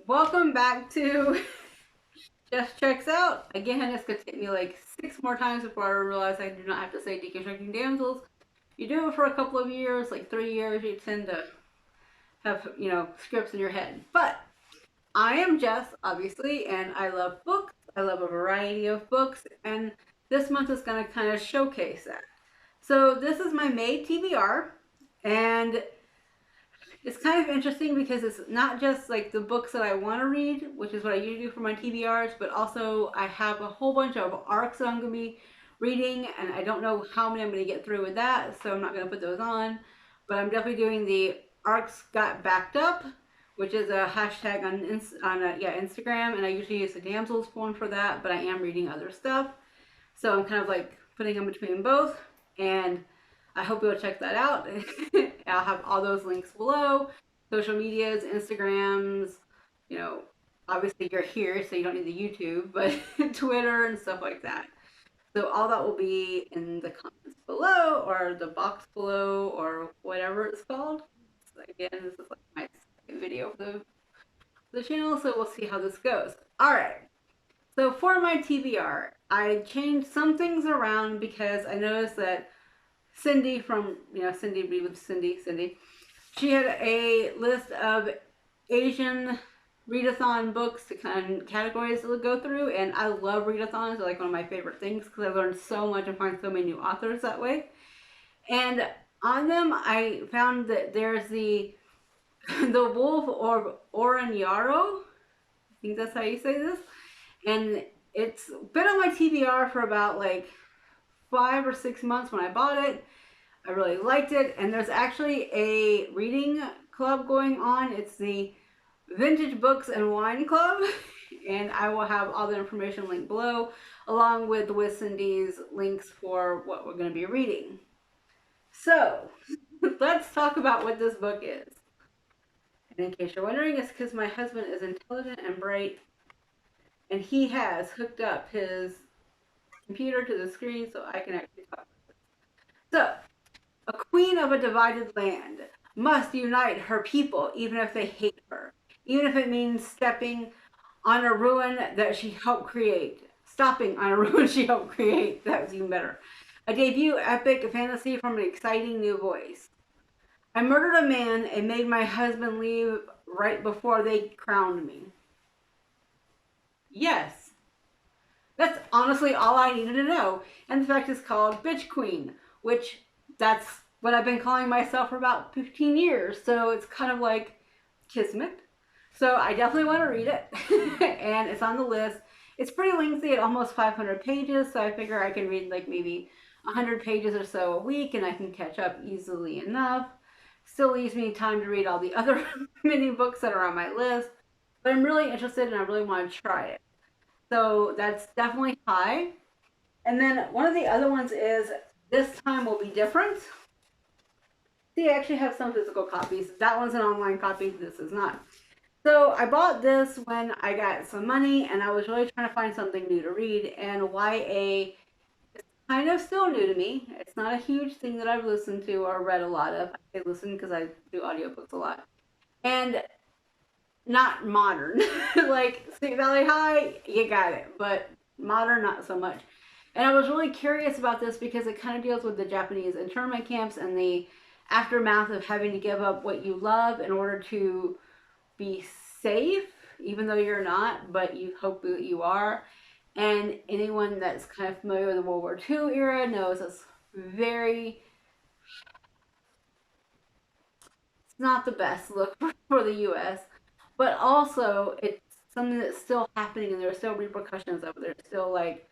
welcome back to Just Checks Out. Again, it's going to take me like 6 more times before I realize I do not have to say deconstructing damsels. You do it for a couple of years, like 3 years, you tend to have, scripts in your head. But I am Jess, obviously, and I love books. I love a variety of books, and this month is going to kind of showcase that. So this is my May TBR, and it's kind of interesting because it's not just like the books that I want to read, which is what I usually do for my TBRs, but also I have a whole bunch of arcs that I'm going to be reading, and I don't know how many I'm going to get through with that, so I'm not going to put those on. But I'm definitely doing the arcs got backed up, which is a hashtag on Instagram, and I usually use the damsels one for that, but I am reading other stuff, so I'm kind of like putting them between both, and I hope you'll check that out. I'll have all those links below. Social medias, Instagrams, you know, obviously you're here, so you don't need the YouTube, but Twitter and stuff like that. So all that will be in the comments below or the box below or whatever it's called. So again, this is like my second video for the channel, so we'll see how this goes. All right. So for my TBR, I changed some things around because I noticed that Cindy from, Cindy Be with Cindy, she had a list of Asian readathon books to kind of categories to go through, and I love readathons. They're like one of my favorite things because I learned so much and find so many new authors that way. And on them, I found that there's the Wolf of Oren-Yaro. I think that's how you say this. And it's been on my TBR for about like 5 or 6 months when I bought it. I really liked it, and there's actually a reading club going on. It's the Vintage Books and Wine Club, and I will have all the information linked below, along with Cindy's links for what we're going to be reading. So, let's talk about what this book is. And in case you're wondering, it's because my husband is intelligent and bright, and he has hooked up his computer to the screen so I can actually talk. So, a queen of a divided land must unite her people even if they hate her, even if it means stepping on a ruin that she helped create. Stopping on a ruin she helped create. That was even better. A debut epic fantasy from an exciting new voice. I murdered a man and made my husband leave right before they crowned me. Yes. That's honestly all I needed to know. And the fact it's called Bitch Queen, which that's what I've been calling myself for about 15 years. So it's kind of like kismet. So I definitely want to read it. And it's on the list. It's pretty lengthy at almost 500 pages. So I figure I can read like maybe 100 pages or so a week and I can catch up easily enough. Still leaves me time to read all the other mini books that are on my list. But I'm really interested and I really want to try it. So that's definitely high. And then one of the other ones is This Time Will Be Different. See, I actually have some physical copies. That one's an online copy. This is not. So I bought this when I got some money and I was really trying to find something new to read. And YA is kind of still new to me. It's not a huge thing that I've listened to or read a lot of. I listen because I do audiobooks a lot. And not modern. Like Sweet Valley High, you got it. But modern, not so much. And I was really curious about this because it kind of deals with the Japanese internment camps and the aftermath of having to give up what you love in order to be safe, even though you're not, but you hope that you are. And anyone that's kind of familiar with the World War II era knows it's not the best look for the U.S., but also it's something that's still happening and there are still repercussions of it. There's still like,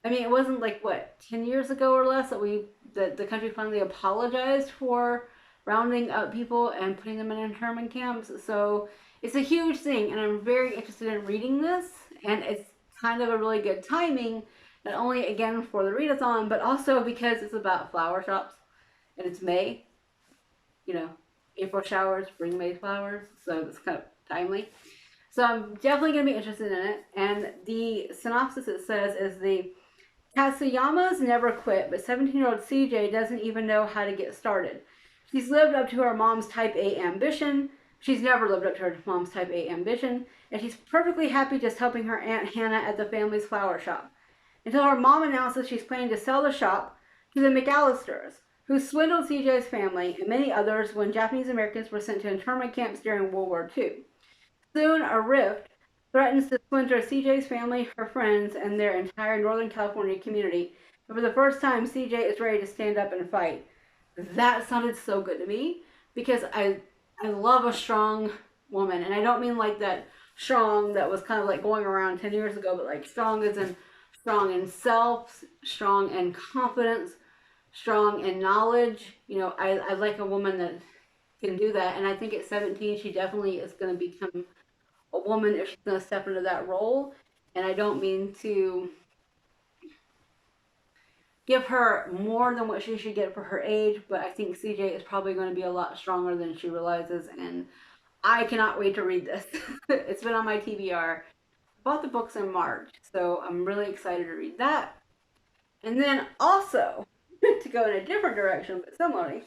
I mean, it wasn't like what 10 years ago or less that the country finally apologized for rounding up people and putting them in internment camps. So it's a huge thing, and I'm very interested in reading this. And it's kind of a really good timing, not only again for the readathon, but also because it's about flower shops, and it's May. April showers bring May flowers, so it's kind of timely. So I'm definitely going to be interested in it. And the synopsis it says is the Katsuyamas never quit, but 17-year-old CJ doesn't even know how to get started. She's lived up to her mom's type A ambition. She's never lived up to her mom's type A ambition, and she's perfectly happy just helping her Aunt Hannah at the family's flower shop. Until her mom announces she's planning to sell the shop to the McAllisters, who swindled CJ's family and many others when Japanese Americans were sent to internment camps during World War II. Soon, a rift threatens to splinter CJ's family, her friends, and their entire Northern California community. And for the first time, CJ is ready to stand up and fight. That sounded so good to me because I love a strong woman, and I don't mean like that strong that was kind of like going around 10 years ago, but like strong as in strong in self, strong in confidence, strong in knowledge. I like a woman that can do that, and I think at 17 she definitely is going to become a woman if she's going to step into that role. And I don't mean to give her more than what she should get for her age, but I think CJ is probably going to be a lot stronger than she realizes, and I cannot wait to read this. It's been on my TBR. I bought the books in March, so I'm really excited to read that. And then also, to go in a different direction, but similarly,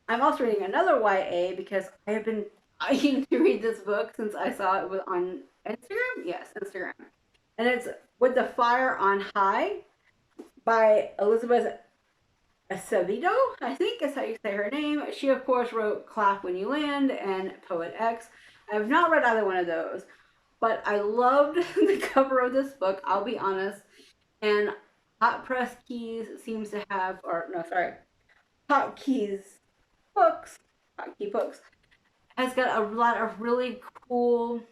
I'm also reading another YA because I have been eyeing to read this book since I saw it was on Instagram. Yes, Instagram. And it's With the Fire on High by Elizabeth Acevedo, I think is how you say her name. She, of course, wrote Clap When You Land and Poet X. I have not read either one of those, but I loved the cover of this book, I'll be honest. And Hot Press Keys seems to have, or no, sorry, Hot Keys Books, Hot Key Books, has got a lot of really cool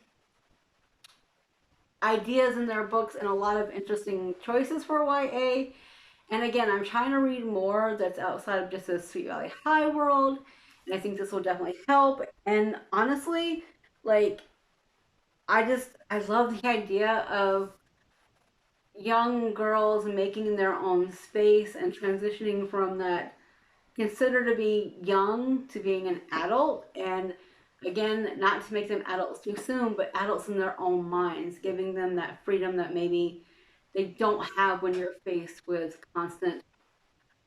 ideas in their books and a lot of interesting choices for YA. And again, I'm trying to read more that's outside of just the Sweet Valley High world. And I think this will definitely help. And honestly, like, I love the idea of young girls making their own space and transitioning from that considered to be young to being an adult. And again, not to make them adults too soon, but adults in their own minds, giving them that freedom that maybe they don't have when you're faced with constant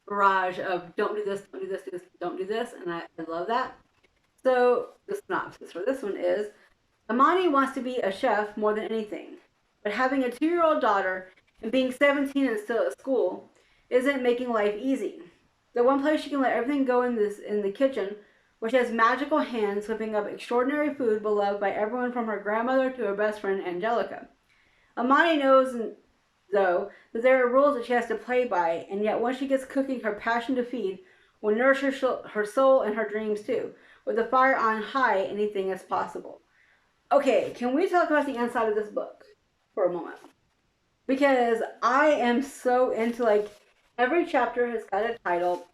barrage of don't do this, don't do this, don't do this. And I love that. So the synopsis for this one is Amani wants to be a chef more than anything, but having a 2-year-old daughter and being 17 and still at school isn't making life easy. The one place she can let everything go in the kitchen, which has magical hands whipping up extraordinary food beloved by everyone from her grandmother to her best friend Angelica. Amani knows, though, that there are rules that she has to play by, and yet once she gets cooking, her passion to feed will nourish her soul and her dreams too. With the fire on high, anything is possible. Okay, can we talk about the inside of this book for a moment? Because I am so into, like, every chapter has got a title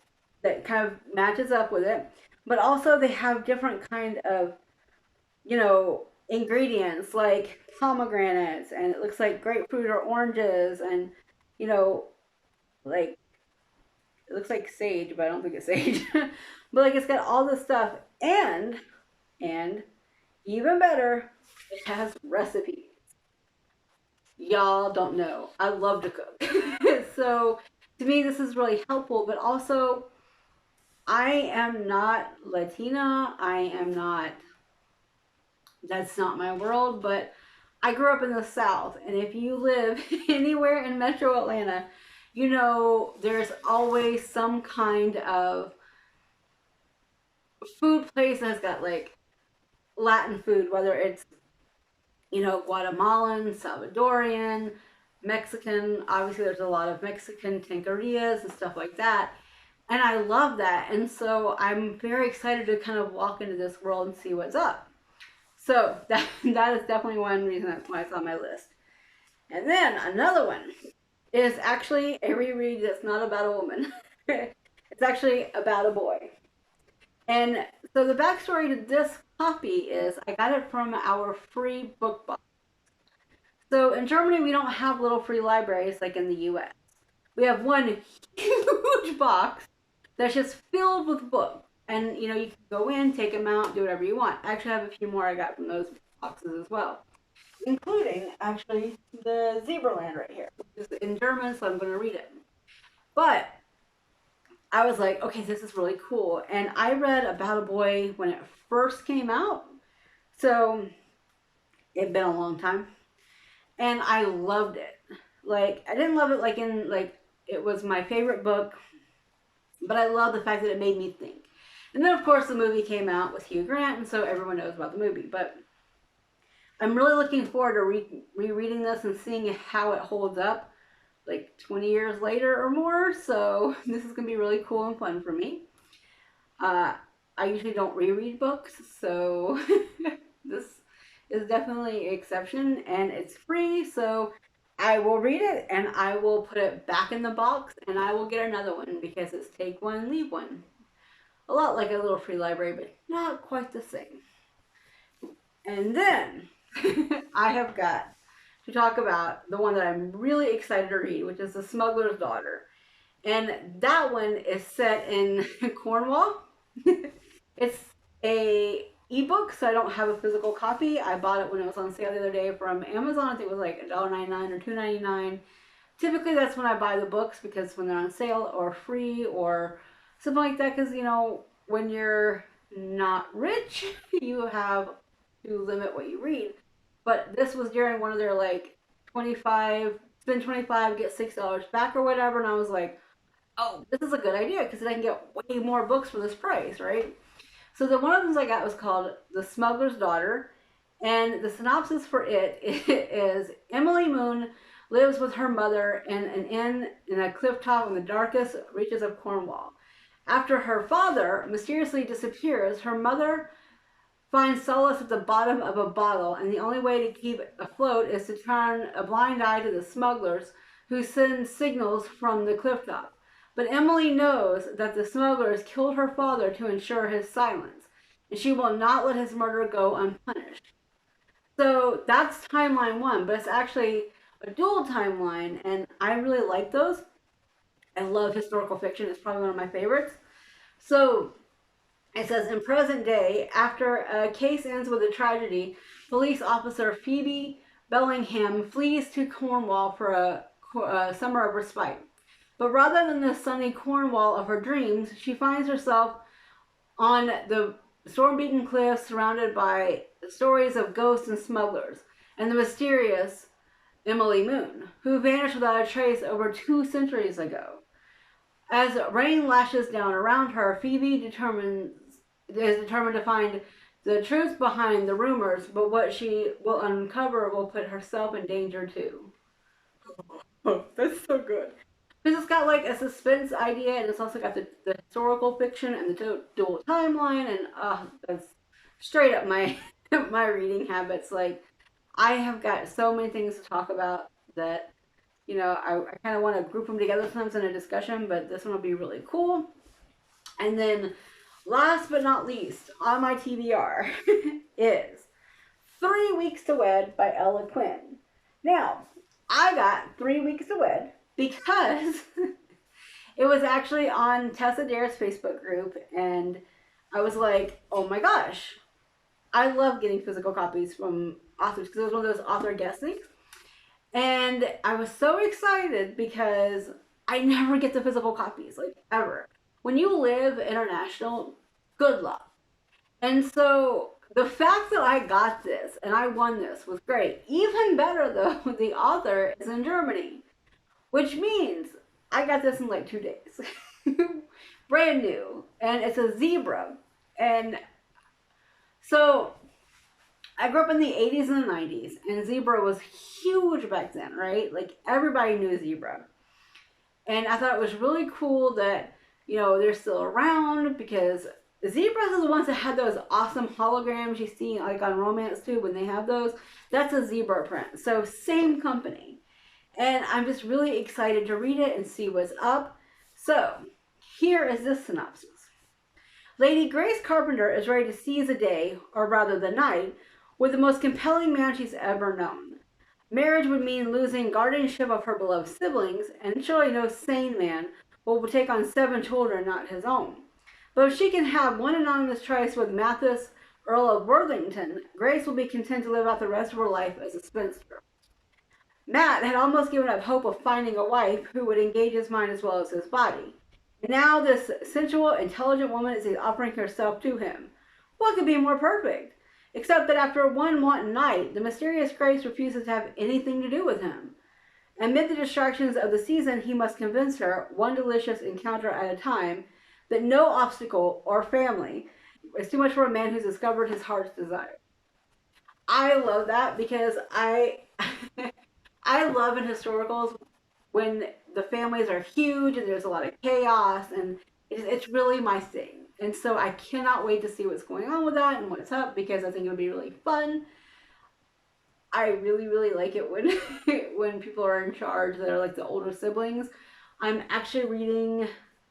that kind of matches up with it, but also they have different kind of, ingredients like pomegranates, and it looks like grapefruit or oranges, and you know like it looks like sage, but I don't think it's sage. But like it's got all this stuff, and even better, it has recipes. Y'all don't know, I love to cook. So to me this is really helpful, but also I am not Latina. I am not, that's not my world, but I grew up in the South, and if you live anywhere in metro Atlanta, there's always some kind of food place that has got like Latin food, whether it's, Guatemalan, Salvadorian, Mexican. Obviously, there's a lot of Mexican taquerias and stuff like that. And I love that. And so I'm very excited to kind of walk into this world and see what's up. So that is definitely one reason that's why it's on my list. And then another one is actually a reread that's not about a woman. It's actually about a boy. And so the backstory to this copy is I got it from our free book box. So in Germany, we don't have little free libraries like in the US. We have one huge box that's just filled with books. And you can go in, take them out, do whatever you want. I actually have a few more I got from those boxes as well, including actually the Zebraland right here, which is in German, so I'm going to read it. But I was like, okay, this is really cool. And I read About a Boy when it first came out, So it'd been a long time, and I loved it. Like I didn't love it like in like it was my favorite book, but I love the fact that it made me think. And then of course the movie came out with Hugh Grant, and so everyone knows about the movie. But I'm really looking forward to rereading this and seeing how it holds up like 20 years later or more. So this is gonna be really cool and fun for me. Uh, I usually don't reread books, so this is definitely an exception, and it's free. So I will read it and I will put it back in the box, and I will get another one because it's take one, leave one. A lot like a little free library, but not quite the same. And then I have got to talk about the one that I'm really excited to read, which is The Smuggler's Daughter. And that one is set in Cornwall. It's a ebook, so I don't have a physical copy. I bought it when it was on sale the other day from Amazon. I think it was like $1.99 or $2.99. Typically, that's when I buy the books because when they're on sale or free or something like that. Because when you're not rich, you have to limit what you read. But this was during one of their like 25 spend 25 get $6 back or whatever, and I was like, oh, this is a good idea because then I can get way more books for this price, right? So the one of them I got was called The Smuggler's Daughter, and the synopsis for it is Emily Moon lives with her mother in an inn in a cliff top in the darkest reaches of Cornwall. After her father mysteriously disappears, her mother finds solace at the bottom of a bottle, and the only way to keep afloat is to turn a blind eye to the smugglers who send signals from the cliff top. But Emily knows that the smugglers killed her father to ensure his silence, and she will not let his murder go unpunished. So that's timeline one, but it's actually a dual timeline, and I really like those. I love historical fiction, it's probably one of my favorites. So it says in present day, after a case ends with a tragedy, police officer Phoebe Bellingham flees to Cornwall for a summer of respite. But rather than the sunny Cornwall of her dreams, she finds herself on the storm-beaten cliffs surrounded by stories of ghosts and smugglers, and the mysterious Emily Moon, who vanished without a trace over 2 centuries ago. As rain lashes down around her, Phoebe is determined to find the truth behind the rumors, but what she will uncover will put herself in danger too. Oh, that's so good. Because it's got like a suspense idea, and it's also got the historical fiction and the dual timeline, and that's straight up my my reading habits. Like I have got so many things to talk about that I kind of want to group them together sometimes in a discussion, but this one will be really cool. And then last but not least on my TBR is 3 Weeks to Wed by Ella Quinn. Now, I got 3 Weeks to Wed because it was actually on Tessa Dare's Facebook group, and I was like, oh my gosh, I love getting physical copies from authors because it was one of those author guest things. And I was so excited because I never get the physical copies, like ever. When you live international, good luck. And so the fact that I got this and I won this was great. Even better though, the author is in Germany, which means I got this in like 2 days. Brand new. And it's a zebra. And so I grew up in the 80s and the 90s, and zebra was huge back then, right? Like everybody knew zebra. And I thought it was really cool that, they're still around because zebras are the ones that had those awesome holograms you see like on Romance Tube when they have those. That's a zebra print. So same company. And I'm just really excited to read it and see what's up. So here is this synopsis. Lady Grace Carpenter is ready to seize the day, or rather the night, with the most compelling man she's ever known. Marriage would mean losing guardianship of her beloved siblings, and surely no sane man will take on 7 children not his own. But if she can have one anonymous choice with Mathis, Earl of Worthington, Grace will be content to live out the rest of her life as a spinster. Matt had almost given up hope of finding a wife who would engage his mind as well as his body. And now this sensual, intelligent woman is offering herself to him. What could be more perfect? Except that after one wanton night, the mysterious Grace refuses to have anything to do with him. Amid the distractions of the season, he must convince her, one delicious encounter at a time, that no obstacle or family is too much for a man who's discovered his heart's desire. I love that because I love in historicals when the families are huge and there's a lot of chaos, and it's really my thing. And so I cannot wait to see what's going on with that and what's up, because I think it'll be really fun. I really, really like it when when people are in charge that are like the older siblings. I'm actually reading.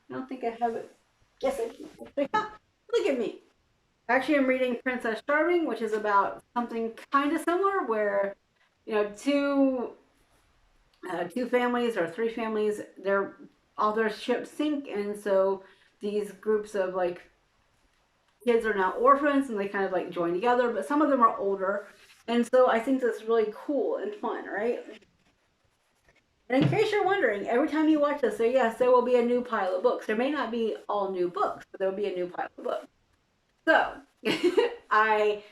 I don't think I have it. Yes, I do. Look at me. Actually, I'm reading Princess Charming, which is about something kind of similar, where two families or three families, their all their ships sink, and so these groups of like kids are now orphans, and they kind of like join together. But some of them are older, and so I think that's really cool and fun, right? And in case you're wondering, every time you watch this, so yes, there will be a new pile of books. There may not be all new books, but there will be a new pile of books. So I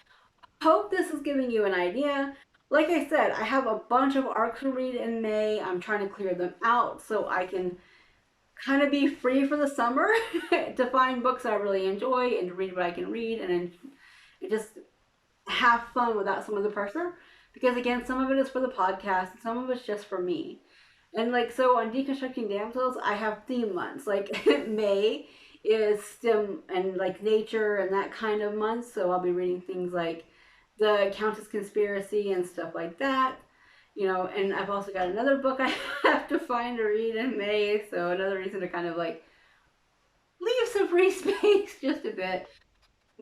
hope this is giving you an idea. Like I said, I have a bunch of arcs to read in May. I'm trying to clear them out so I can kind of be free for the summer to find books I really enjoy and to read what I can read, and just have fun without some of the pressure. Because again, some of it is for the podcast, and some of it's just for me. And like so on Deconstructing Damsels, I have theme months. Like May is STEM and like nature and that kind of month. So I'll be reading things like the Countess Conspiracy and stuff like that. And I've also got another book I have to find to read in May. So another reason to kind of like leave some free space just a bit.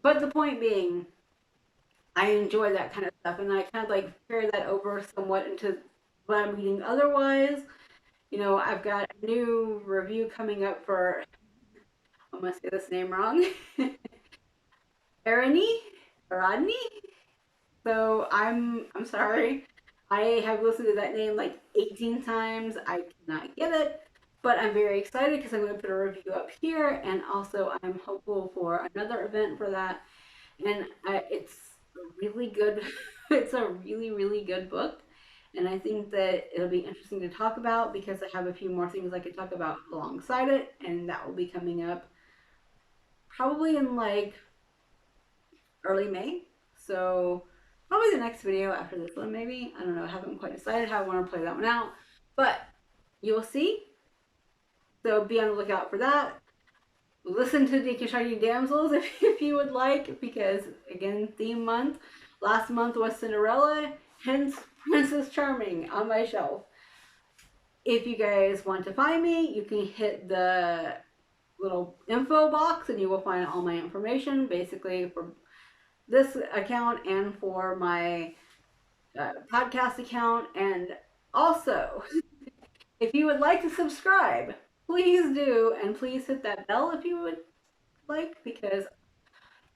But the point being, I enjoy that kind of stuff, and I kind of like carry that over somewhat into what I'm reading otherwise. I've got a new review coming up for, I'm gonna say this name wrong, Arani, Aradni. So I'm sorry. I have listened to that name like 18 times. I cannot get it, but I'm very excited because I'm going to put a review up here, and also I'm hopeful for another event for that. And it's really good. It's a really, really good book. And I think that it'll be interesting to talk about because I have a few more things I could talk about alongside it, and that will be coming up probably in like early May. So probably the next video after this one, maybe. I don't know. I haven't quite decided how I want to play that one out, but you will see. So be on the lookout for that. Listen to Deconstructing Damsels if you would like, because again, theme month. Last month was Cinderella, hence Princess Charming on my shelf. If you guys want to find me, you can hit the little info box and you will find all my information, basically for this account and for my podcast account. And also, if you would like to subscribe, please do, and please hit that bell if you would like, because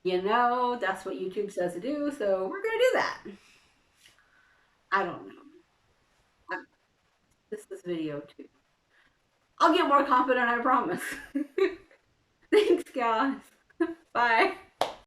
that's what YouTube says to do, so we're gonna do that. I don't know. This is video too. I'll get more confident, I promise. Thanks, guys. Bye.